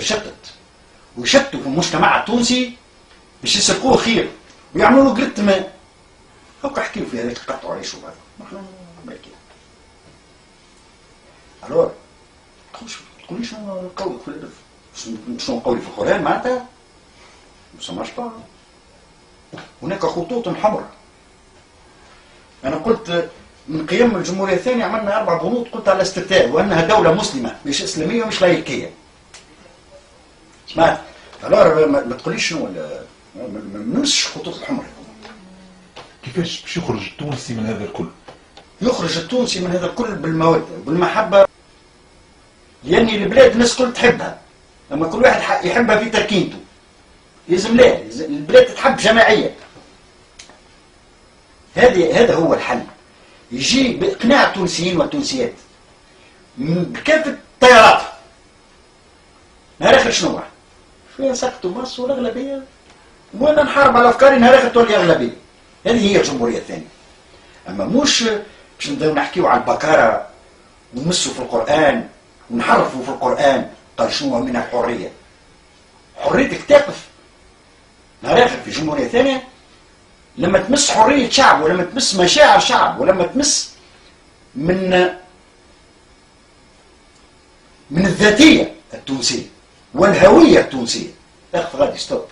يتشتت ويشتوا في المجتمع التونسي باش يسرقوه خير ويعملوا له قلة ماء. هاكا حكيوا في هذاك قطعوا عيشوا بعد نحن بالكي. الوغ تقوليش شنو قولك في الأدب، شنو قولي في القرآن معناتها مسماش با. هناك خطوط حمراء. أنا قلت من قيام الجمهورية الثانية عملنا 4 بنود، قلت على الاستفتاء وأنها دولة مسلمة مش إسلامية ومش لايكية. سمعت؟ الوغ ما تقوليش شنو ما نمسش الخطوط الحمراء. كيفاش باش يخرج التونسي من هذا الكل؟ يخرج التونسي من هذا الكل بالمودة بالمحبة، لأن البلاد الناس كل تحبها، لما كل واحد يحبها في تركينته. لازم لا البلاد تتحب جماعية. هذا هو الحل، يجي بإقناع التونسيين والتونسيات بكافة التيارات. نهار آخر شنو فيها سكتوا مصر والأغلبية، وانا نحارب على أفكاري نهار آخر تولي أغلبية. هذه هي الجمهورية الثانية. أما مش باش نبداو نحكيو على البكارة ونمسوا في القرآن ونحرفوا في القرآن. قال شنو من الحرية؟ حريتك تقف نهار آخر في جمهورية ثانية لما تمس حرية شعب، ولما تمس مشاعر شعب، ولما تمس من الذاتية التونسية والهوية التونسية. اخذ غادي ستوب.